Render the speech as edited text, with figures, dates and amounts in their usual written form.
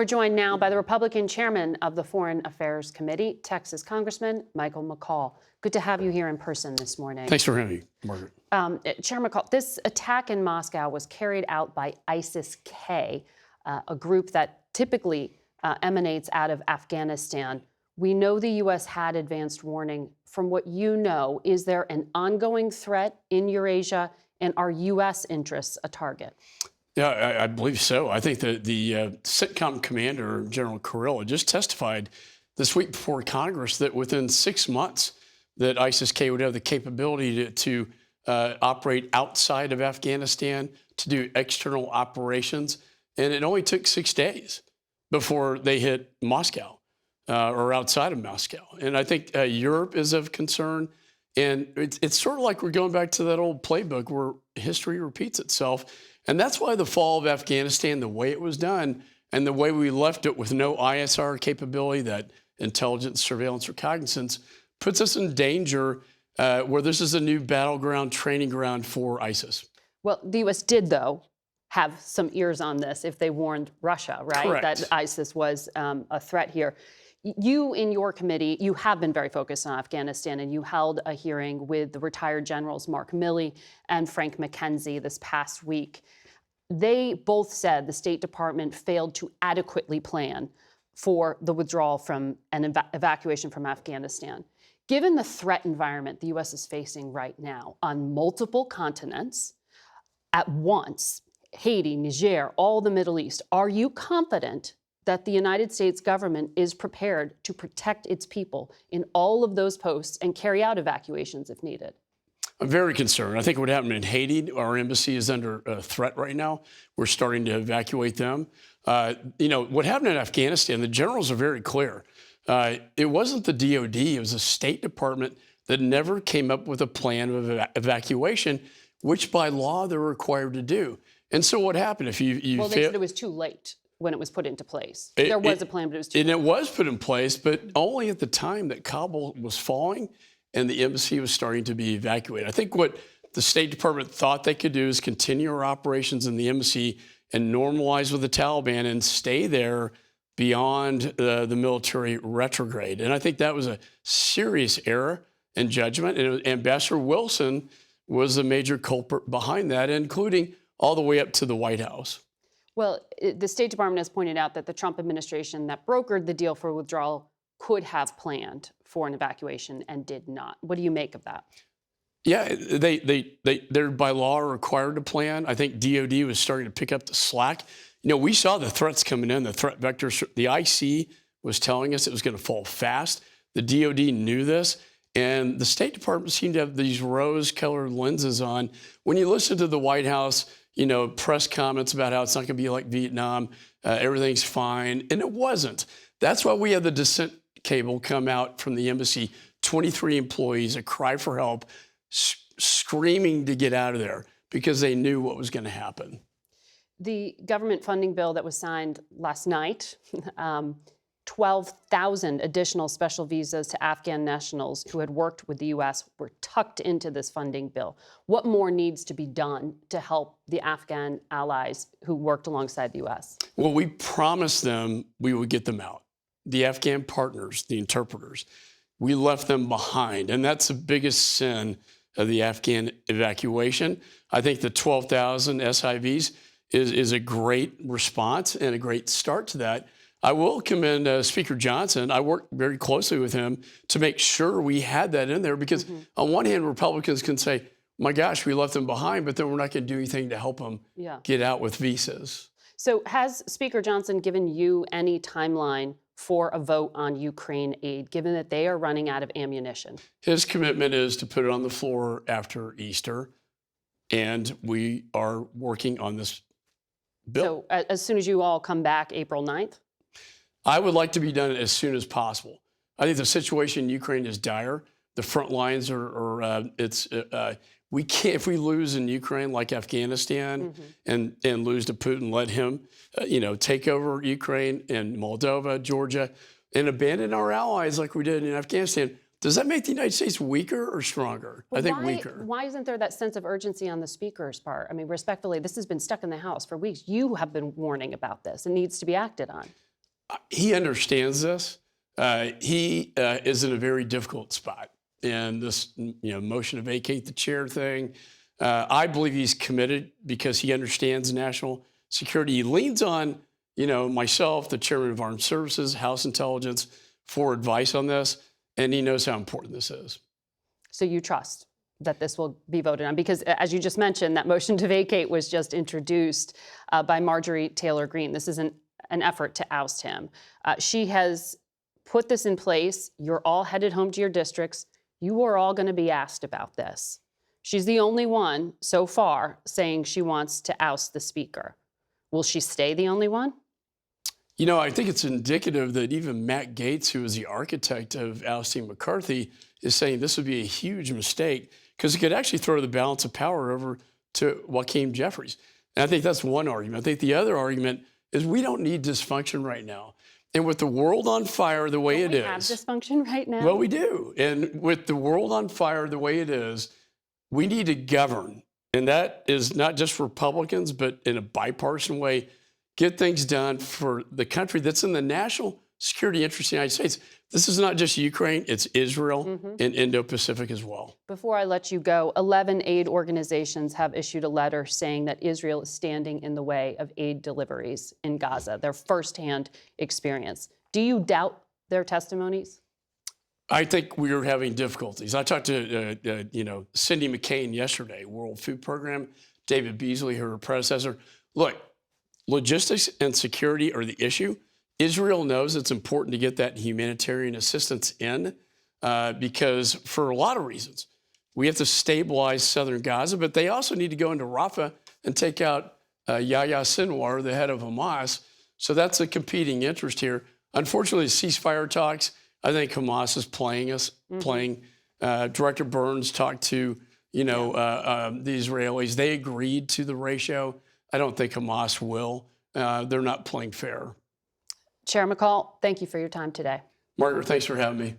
We're joined now by the Republican chairman of the Foreign Affairs Committee, Texas Congressman Michael McCaul. Good to have you here in person this morning. Thanks for having me, Margaret. Chair McCaul, this attack in Moscow was carried out by ISISK, a group that typically emanates out of Afghanistan. We know the U.S. had advanced warning. From what you know, is there an ongoing threat in Eurasia, and are U.S. interests a target? Yeah, I believe so. I think that the CENTCOM commander, General Kurilla, just testified this week before Congress that within 6 months that ISIS-K would have the capability to operate outside of Afghanistan, to do external operations. And it only took 6 days before they hit Moscow or outside of Moscow. And I think Europe is of concern. And it's sort of like we're going back to that old playbook where history repeats itself. And that's why the fall of Afghanistan, the way it was done, and the way we left it with no ISR capability, that intelligence, surveillance, or cognizance, puts us in danger where this is a new battleground, training ground for ISIS. Well, the U.S. did, though, have some ears on this if they warned Russia, right? Correct. That ISIS was a threat here. You, in your committee, you have been very focused on Afghanistan, and you held a hearing with the retired generals Mark Milley and Frank McKenzie this past week. They both said the State Department failed to adequately plan for the withdrawal from and evacuation from Afghanistan. Given the threat environment the U.S. is facing right now on multiple continents at once, Haiti, Niger, all the Middle East, are you confident that the United States government is prepared to protect its people in all of those posts and carry out evacuations if needed? I'm very concerned. I think what happened in Haiti, our embassy is under threat right now. We're starting to evacuate them. What happened in Afghanistan, the generals are very clear. It wasn't the DOD, it was the State Department that never came up with a plan of evacuation, which by law they're required to do. And so what happened if you Well, they said it was too late when it was put into place. There was a plan, but it was too late. And it was put in place, but only at the time that Kabul was falling and the embassy was starting to be evacuated. I think what the State Department thought they could do is continue our operations in the embassy and normalize with the Taliban and stay there beyond the military retrograde. And I think that was a serious error in judgment. And Ambassador Wilson was the major culprit behind that, including all the way up to the White House. Well, the State Department has pointed out that the Trump administration that brokered the deal for withdrawal could have planned for an evacuation and did not. What do you make of that? Yeah, they're by law required to plan. I think DOD was starting to pick up the slack. We saw the threats coming in, the threat vectors. The IC was telling us it was going to fall fast. The DOD knew this. And the State Department seemed to have these rose-colored lenses on. When you listen to the White House, press comments about how it's not going to be like Vietnam, everything's fine, and it wasn't. That's why we had the dissent cable come out from the embassy, 23 employees, a cry for help, screaming to get out of there because they knew what was going to happen. The government funding bill that was signed last night, 12,000 additional special visas to Afghan nationals who had worked with the U.S. were tucked into this funding bill. What more needs to be done to help the Afghan allies who worked alongside the U.S.? Well, we promised them we would get them out. The Afghan partners, the interpreters, we left them behind. And that's the biggest sin of the Afghan evacuation. I think the 12,000 SIVs is a great response and a great start to that. I will commend Speaker Johnson. I worked very closely with him to make sure we had that in there because on one hand, Republicans can say, my gosh, we left them behind, but then we're not going to do anything to help them get out with visas. So has Speaker Johnson given you any timeline for a vote on Ukraine aid, given that they are running out of ammunition? His commitment is to put it on the floor after Easter, and we are working on this bill. So as soon as you all come back April 9th? I would like to be done as soon as possible. I think the situation in Ukraine is dire. The front lines we can't, if we lose in Ukraine like Afghanistan and lose to Putin, let him, take over Ukraine and Moldova, Georgia, and abandon our allies like we did in Afghanistan. Does that make the United States weaker or stronger? Well, I think weaker. Why isn't there that sense of urgency on the speaker's part? I mean, respectfully, this has been stuck in the House for weeks. You have been warning about this. It needs to be acted on. he understands this. He is in a very difficult spot. And this, motion to vacate the chair thing, I believe he's committed because he understands national security. He leans on, myself, the chairman of Armed Services, House Intelligence, for advice on this, and he knows how important this is. So you trust that this will be voted on? Because as you just mentioned, that motion to vacate was just introduced by Marjorie Taylor Greene. This is an effort to oust him. She has put this in place. You're all headed home to your districts. You are all going to be asked about this. She's the only one so far saying she wants to oust the speaker. Will she stay the only one? I think it's indicative that even Matt Gaetz, who is the architect of ousting McCarthy, is saying this would be a huge mistake because it could actually throw the balance of power over to Joaquin Jeffries. And I think that's one argument. I think the other argument is we don't need dysfunction right now. And with the world on fire the way it is. We have dysfunction right now? Well, we do. And with the world on fire the way it is, we need to govern. And that is not just Republicans, but in a bipartisan way, get things done for the country that's in the national security interest of the United States. This is not just Ukraine, it's Israel and Indo-Pacific as well. Before I let you go, 11 aid organizations have issued a letter saying that Israel is standing in the way of aid deliveries in Gaza, their firsthand experience. Do you doubt their testimonies? I think we are having difficulties. I talked to, Cindy McCain yesterday, World Food Program, David Beasley, her predecessor. Look, logistics and security are the issue. Israel knows it's important to get that humanitarian assistance in because for a lot of reasons. We have to stabilize southern Gaza, but they also need to go into Rafah and take out Yahya Sinwar, the head of Hamas. So that's a competing interest here. Unfortunately, ceasefire talks, I think Hamas is playing us, playing. Director Burns talked to, the Israelis. They agreed to the ratio. I don't think Hamas will. They're not playing fair. Chair McCaul, thank you for your time today. Margaret, thanks for having me.